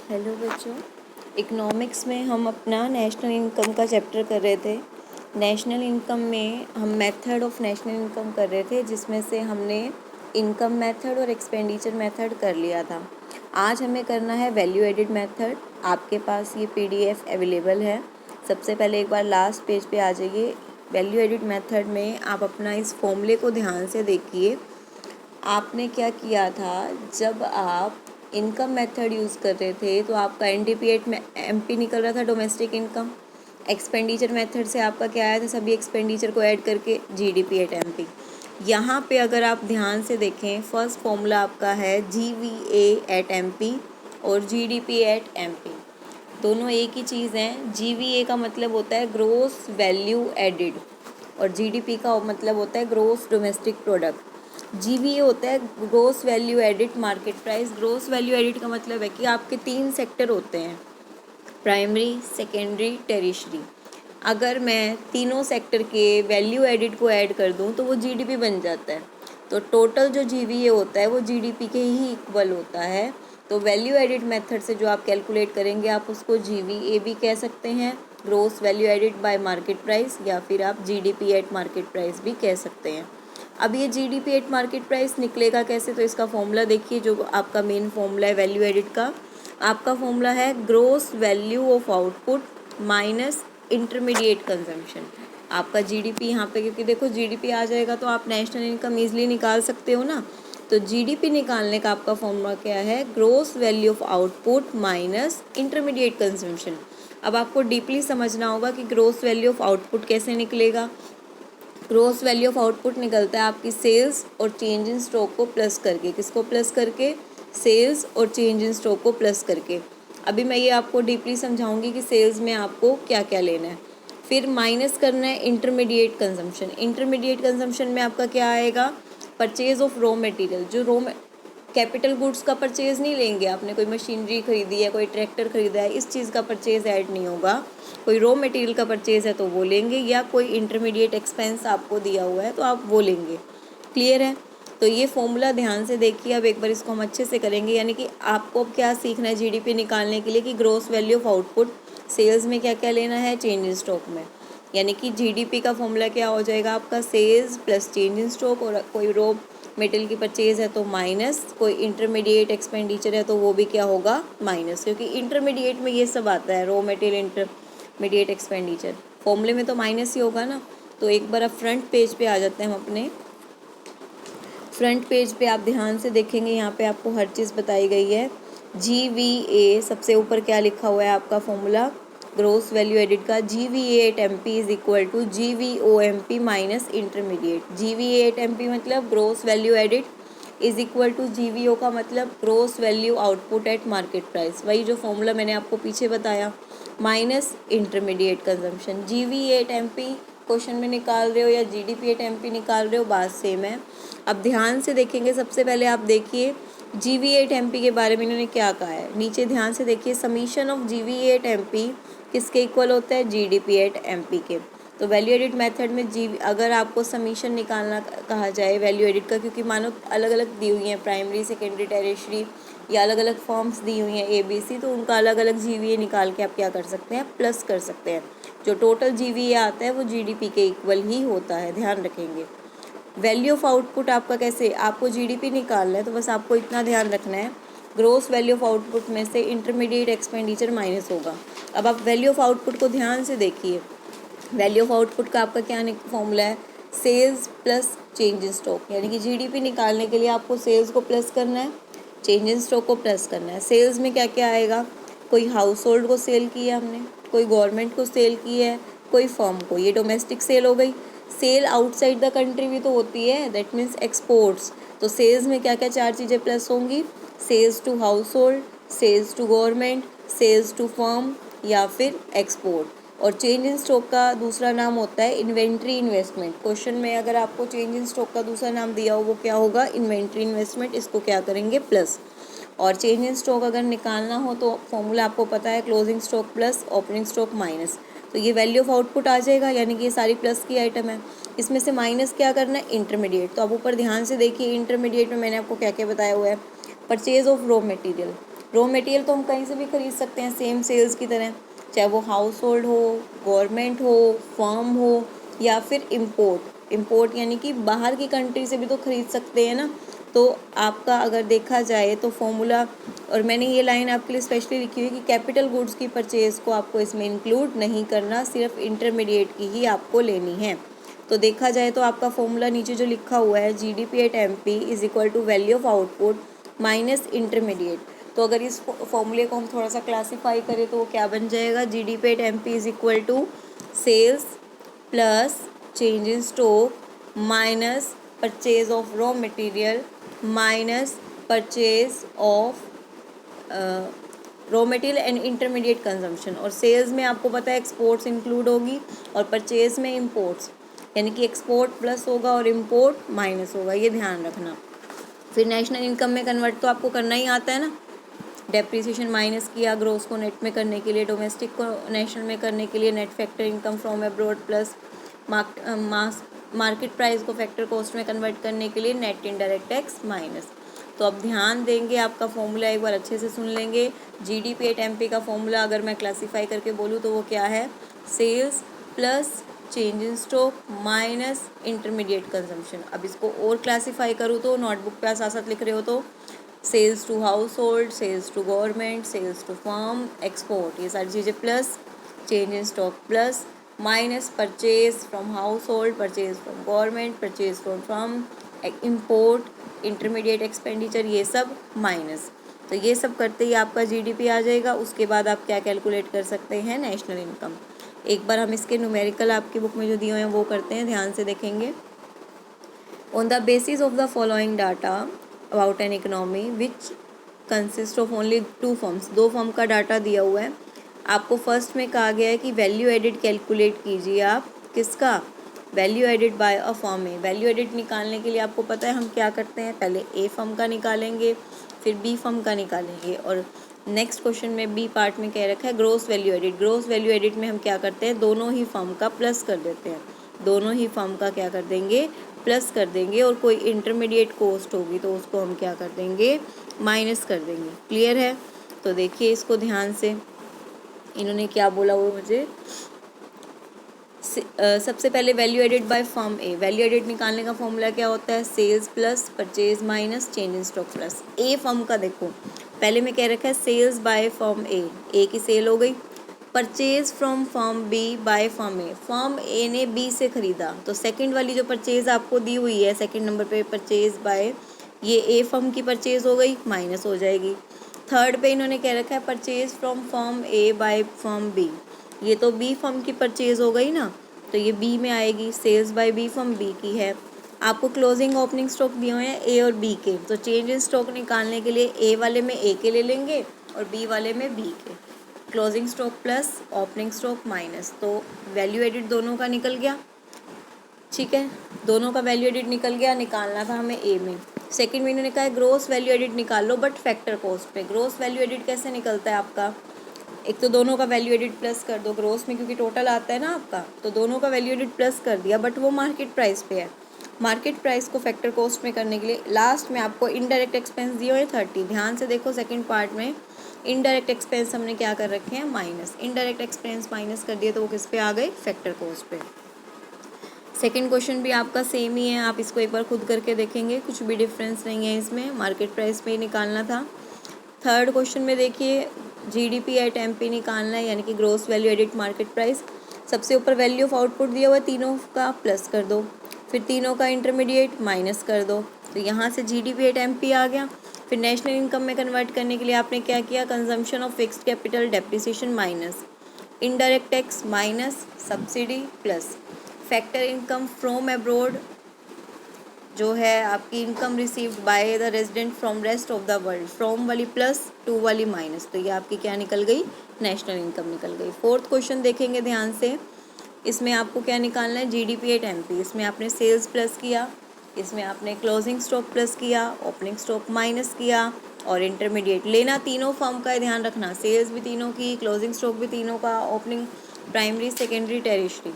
Hello बच्चों, economics में हम अपना नेशनल इनकम का चैप्टर कर रहे थे। नेशनल इनकम में हम मेथड ऑफ नेशनल इनकम कर रहे थे, जिसमें से हमने इनकम मेथड और एक्सपेंडिचर मेथड कर लिया था। आज हमें करना है वैल्यू एडिड मेथड। आपके पास ये पीडीएफ अवेलेबल है। सबसे पहले एक बार लास्ट पेज पे आ जाइए। वैल्यू एडिड मेथड में आप अपना इस फॉर्मूले को ध्यान से देखिए। आपने क्या किया था, जब आप इनकम मेथड यूज़ कर रहे थे तो आपका एनडीपीएट में एमपी निकल रहा था, डोमेस्टिक इनकम। एक्सपेंडिचर मेथड से आपका क्या आया था, सभी एक्सपेंडिचर को ऐड करके जीडीपी एट एमपी। यहाँ पे अगर आप ध्यान से देखें, फर्स्ट फॉर्मूला आपका है जीवीए एट एमपी और जीडीपी एट एमपी। दोनों एक ही चीज़ हैं। जीवीए का मतलब होता है ग्रोस वैल्यू एडिड और जीडीपी का मतलब होता है ग्रोस डोमेस्टिक प्रोडक्ट। जीवीए होता है gross value added market price. Gross value added का मतलब है कि आपके 3 सेक्टर होते हैं, प्राइमरी, सेकेंडरी, टेरिशरी। अगर मैं तीनों सेक्टर के वैल्यू एडिड को ऐड कर दूं तो वो जीडीपी बन जाता है। तो टोटल जो जीवीए होता है वो जीडीपी के ही इक्वल होता है। तो वैल्यू एडिड मेथड से जो आप कैलकुलेट करेंगे, आप उसको जीवीए भी कह सकते हैं, gross value added by market price, या फिर आप जीडीपी एट मार्केट प्राइस भी कह सकते हैं। अब ये जीडीपी एट मार्केट प्राइस निकलेगा कैसे, तो इसका फॉर्मूला देखिए, जो आपका मेन फॉर्मूला है वैल्यू एडिड का। आपका फॉर्मूला है gross value of output minus intermediate consumption. आपका जीडीपी यहाँ पे, क्योंकि देखो जीडीपी आ जाएगा तो आप नेशनल इनकम ईजिली निकाल सकते हो ना। तो जीडीपी निकालने का आपका फॉर्मूला क्या है, gross value of output minus intermediate consumption. अब आपको डीपली समझना होगा कि ग्रोस वैल्यू ऑफ आउटपुट कैसे निकलेगा। ग्रोस वैल्यू ऑफ आउटपुट निकलता है आपकी सेल्स और चेंज इन स्टॉक को प्लस करके। किसको प्लस करके, सेल्स और चेंज इन स्टॉक को प्लस करके। अभी मैं ये आपको डीपली समझाऊंगी कि सेल्स में आपको क्या क्या लेना है। फिर माइनस करना है इंटरमीडिएट कंजम्पशन। इंटरमीडिएट कंजम्पशन में आपका क्या आएगा, परचेज ऑफ रॉ मटेरियल। जो रॉ कैपिटल गुड्स का परचेज नहीं लेंगे, आपने कोई मशीनरी खरीदी है, कोई ट्रैक्टर खरीदा है, इस चीज़ का परचेज ऐड नहीं होगा। कोई रॉ मटेरियल का परचेज है तो वो लेंगे, या कोई इंटरमीडिएट एक्सपेंस आपको दिया हुआ है तो आप वो लेंगे। क्लियर है। तो ये फॉर्मूला ध्यान से देखिए। अब एक बार इसको हम अच्छे से करेंगे, यानी कि आपको अब क्या सीखना है जीडीपी निकालने के लिए, कि gross value of output sales में क्या क्या लेना है, चेंज इन स्टॉक में। यानी कि जीडीपी का फॉर्मूला क्या हो जाएगा आपका, sales plus change in stock, और कोई रॉ मेटल की परचेज है तो माइनस, कोई इंटरमीडिएट एक्सपेंडिचर है तो वो भी क्या होगा, माइनस, क्योंकि इंटरमीडिएट में ये सब आता है, रॉ मेटेरियल, इंटरमीडिएट एक्सपेंडिचर। फॉर्मूले में तो माइनस ही होगा ना। तो एक बार अब फ्रंट पेज पे आ जाते हैं हम अपने। फ्रंट पेज पे आप ध्यान से देखेंगे, यहाँ पे आपको हर चीज़ बताई गई है। जीवीए सबसे ऊपर क्या लिखा हुआ है आपका फॉर्मूला, ग्रोस वैल्यू एडिड का, GVA at MP is equal to GVO MP minus intermediate. GVA at MP मतलब gross value added is equal to GVO का मतलब gross value output at market price, वही जो फॉर्मूला मैंने आपको पीछे बताया, minus intermediate consumption. GVA at MP question में निकाल रहे हो या जीडीपी एट एमपी निकाल रहे हो, बात सेम है। अब ध्यान से देखेंगे, सबसे पहले आप देखिए जीवीए एट एमपी के बारे में इन्होंने क्या कहा है। नीचे ध्यान से देखिए, summation of GVA at MP किसके इक्वल होता है, जीडीपी एट एमपी के। तो वैल्यू एडिड मेथड में अगर आपको समीशन निकालना कहा जाए वैल्यू एडिड का, क्योंकि मानो अलग अलग दी हुई हैं, प्राइमरी, सेकेंडरी, टेरिशरी, या अलग अलग फॉर्म्स दी हुई हैं एबीसी, तो उनका अलग अलग जीवीए निकाल के आप क्या कर सकते हैं, प्लस कर सकते हैं। जो टोटल जीवीए आता है वो जीडीपी के इक्वल ही होता है, ध्यान रखेंगे। वैल्यू ऑफ आउटपुट आपका कैसे, आपको जीडीपी निकालना है तो बस आपको इतना ध्यान रखना है, ग्रोस वैल्यू ऑफ आउटपुट में से इंटरमीडिएट एक्सपेंडिचर माइनस होगा। अब आप वैल्यू ऑफ आउटपुट को ध्यान से देखिए। वैल्यू ऑफ आउटपुट का आपका क्या फॉर्मूला है, sales plus change in stock. यानी कि जीडीपी निकालने के लिए आपको सेल्स को प्लस करना है, चेंज इन स्टॉक को प्लस करना है। सेल्स में क्या क्या आएगा, कोई हाउस होल्ड को सेल किया हमने, कोई गवर्नमेंट को सेल की है, कोई फर्म को, ये डोमेस्टिक सेल हो गई। सेल आउटसाइड द कंट्री भी तो होती है, दैट मीन्स एक्सपोर्ट्स। तो सेल्स में क्या क्या 4 चीज़ें प्लस होंगी, sales to household, sales to government, sales to firm, या फिर एक्सपोर्ट। और चेंज इन स्टॉक का दूसरा नाम होता है इन्वेंट्री इन्वेस्टमेंट। क्वेश्चन में अगर आपको चेंज इन स्टॉक का दूसरा नाम दिया हो वो क्या होगा, इन्वेंट्री इन्वेस्टमेंट। इसको क्या करेंगे, प्लस। और चेंज इन स्टॉक अगर निकालना हो तो फॉर्मूला आपको पता है, closing stock plus opening stock minus. तो ये वैल्यू ऑफ आउटपुट आ जाएगा, यानी कि ये सारी प्लस की आइटम है। इसमें से माइनस क्या करना है, इंटरमीडिएट। तो आप ऊपर ध्यान से देखिए, इंटरमीडिएट में मैंने आपको क्या क्या बताया हुआ है, purchase of raw material. Raw material तो हम कहीं से भी खरीद सकते हैं सेम सेल्स की तरह, चाहे वो हाउस होल्ड हो, गवर्नमेंट हो, फर्म हो या फिर इम्पोर्ट यानी कि बाहर की कंट्री से भी तो खरीद सकते हैं ना। तो आपका अगर देखा जाए तो फॉर्मूला, और मैंने ये लाइन आपके लिए स्पेशली लिखी हुई है कि कैपिटल गुड्स की परचेज को आपको इसमें इंक्लूड नहीं करना, सिर्फ इंटरमीडिएट की ही आपको लेनी है। तो देखा जाए तो आपका फॉर्मूला नीचे जो लिखा हुआ है GDP at MP is equal to value of output minus intermediate. तो अगर इस फॉर्मूले को हम थोड़ा सा क्लासीफाई करें तो वो क्या बन जाएगा, GDP at MP is equal to sales plus change in stock minus purchase of raw material minus purchase of raw material and intermediate consumption. और सेल्स में आपको पता है एक्सपोर्ट्स इंक्लूड होगी और परचेज में इंपोर्ट्स, यानी कि एक्सपोर्ट प्लस होगा और इंपोर्ट माइनस होगा, ये ध्यान रखना। फिर नेशनल इनकम में कन्वर्ट तो आपको करना ही आता है ना, डेप्रिसिएशन माइनस किया ग्रोस को नेट में करने के लिए, डोमेस्टिक को नेशनल में करने के लिए net factor income from abroad plus market price को फैक्टर कॉस्ट में कन्वर्ट करने के लिए नेट इनडायरेक्ट टैक्स माइनस। तो अब ध्यान देंगे, आपका फॉर्मूला एक बार अच्छे से सुन लेंगे। GDP एट MP का फॉर्मूला अगर मैं क्लासीफाई करके बोलूँ तो वो क्या है, sales plus change in stock minus intermediate consumption. अब इसको और क्लासीफाई करूँ तो नोटबुक पे साथ साथ लिख रहे हो तो sales to household, sales to government, sales to firm, export, ये सारी चीज़ें plus change in stock plus minus purchase from household, purchase from government, purchase from firm, import, intermediate expenditure, ये सब माइनस। तो ये सब करते ही आपका GDP आ जाएगा। उसके बाद आप क्या कैलकुलेट कर सकते हैं, नेशनल इनकम। एक बार हम इसके न्यूमेरिकल आपकी बुक में जो दिए हुए हैं वो करते हैं, ध्यान से देखेंगे। On the basis of the following data about an economy which consist of only 2 firms, 2 firm का डाटा दिया हुआ है। आपको फर्स्ट में कहा गया है कि वैल्यू एडिड कैलकुलेट कीजिए आप, किसका, value added by a firm A. Value added निकालने के लिए आपको पता है हम क्या करते हैं, पहले ए फर्म का निकालेंगे फिर बी फर्म का निकालेंगे। और नेक्स्ट क्वेश्चन में बी पार्ट में कह रखा है gross value added. Gross value added में हम क्या करते हैं, दोनों ही फर्म का प्लस कर देते हैं, दोनों ही फर्म का क्या कर देंगे, प्लस कर देंगे। और कोई इंटरमीडिएट कॉस्ट होगी तो उसको हम क्या कर देंगे, माइनस कर देंगे। क्लियर है। तो देखिए इसको ध्यान से, इन्होंने क्या बोला वो मुझे, सबसे पहले value added by firm A. Value added निकालने का फॉर्मूला क्या होता है, sales plus purchase minus change in stock plus A firm का। देखो पहले में कह रखा है सेल्स बाय फर्म ए की सेल हो गई, purchase from firm B by firm A, firm A ने बी से ख़रीदा, तो सेकंड वाली जो परचेज आपको दी हुई है सेकंड नंबर पे परचेज बाय, ये ए फर्म की परचेज हो गई, माइनस हो जाएगी। थर्ड पे इन्होंने कह रखा है purchase from firm A by firm B, ये तो बी फर्म की परचेज हो गई ना, तो ये बी में आएगी, sales by B firm B की है। आपको क्लोजिंग ओपनिंग स्टॉक दिए हुए हैं ए और बी के, तो चेंज इन स्टॉक निकालने के लिए ए वाले में ए के ले लेंगे और बी वाले में बी के। Closing stock plus opening stock minus, तो वैल्यू एडिट दोनों का निकल गया। ठीक है, दोनों का वैल्यू एडिट निकल गया, निकालना था हमें ए में। सेकंड में इन्होंने कहा है ग्रोस वैल्यू एडिट निकाल लो बट फैक्टर कॉस्ट पे। ग्रोस वैल्यू एडिट कैसे निकलता है आपका, एक तो दोनों का वैल्यू एडिट प्लस कर दो, ग्रोस में क्योंकि टोटल आता है ना आपका, तो दोनों का वैल्यू एडिट प्लस कर दिया, बट वो मार्केट प्राइस पे है। मार्केट प्राइस को फैक्टर कॉस्ट में करने के लिए लास्ट में आपको इनडायरेक्ट एक्सपेंस दिए हुए 30। ध्यान से देखो सेकंड पार्ट में इनडायरेक्ट एक्सपेंस हमने क्या कर रखे हैं, माइनस। इनडायरेक्ट एक्सपेंस माइनस कर दिए तो वो किस पे आ गए, फैक्टर कॉस्ट पे। सेकंड क्वेश्चन भी आपका सेम ही है, आप इसको एक बार खुद करके देखेंगे, कुछ भी डिफरेंस नहीं है इसमें, मार्केट प्राइस पे ही निकालना था। थर्ड क्वेश्चन में देखिए GDP एट MP निकालना है, यानी कि gross value added market price. सबसे ऊपर वैल्यू ऑफ आउटपुट दिया हुआ है, तीनों का प्लस कर दो, फिर तीनों का इंटरमीडिएट माइनस कर दो, तो यहाँ से GDP एट MP आ गया। फिर नेशनल इनकम में कन्वर्ट करने के लिए आपने क्या किया, consumption of fixed capital depreciation minus, indirect tax minus, subsidy plus, factor income from abroad जो है आपकी income received by the resident from rest of the world, from वाली प्लस टू वाली माइनस, तो ये आपकी क्या निकल गई, नेशनल इनकम निकल गई। फोर्थ क्वेश्चन देखेंगे ध्यान से, इसमें आपको क्या निकालना है, GDP एट MP। इसमें आपने सेल्स प्लस किया, इसमें आपने क्लोजिंग स्टॉक प्लस किया, ओपनिंग स्टॉक माइनस किया और इंटरमीडिएट लेना तीनों फर्म का ध्यान रखना, सेल्स भी तीनों की, क्लोजिंग स्टॉक भी तीनों का, opening primary secondary tertiary.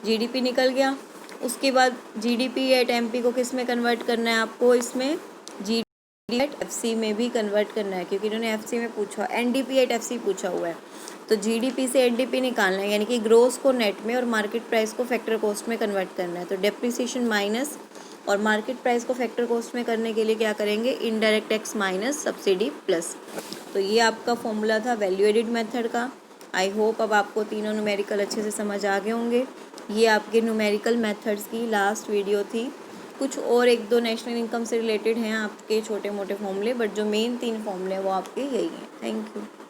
GDP निकल गया। उसके बाद GDP एट MP को किस में कन्वर्ट करना है आपको, इसमें GDP एफसी में भी कन्वर्ट करना है, क्योंकि इन्होंने एफसी में पूछा, एनडीपी एट एफसी पूछा हुआ है। तो जीडीपी से एनडीपी निकालना है, यानी कि ग्रोस को नेट में और मार्केट प्राइस को फैक्टर कॉस्ट में कन्वर्ट करना है। तो डेप्रिसिएशन माइनस और मार्केट प्राइस को फैक्टर कॉस्ट में करने के लिए क्या करेंगे, indirect tax minus subsidy plus. तो ये आपका फॉर्मूला था वैल्यू एडिड मेथड का। आई होप अब आपको तीनों न्यूमेरिकल अच्छे से समझ आ गए होंगे। ये आपके न्यूमेरिकल मेथड्स की लास्ट वीडियो थी। कुछ और एक दो नेशनल इनकम से रिलेटेड हैं आपके छोटे मोटे फॉर्मूले, बट जो मेन 3 फॉर्मूले हैं वो आपके यही हैं। Thank you.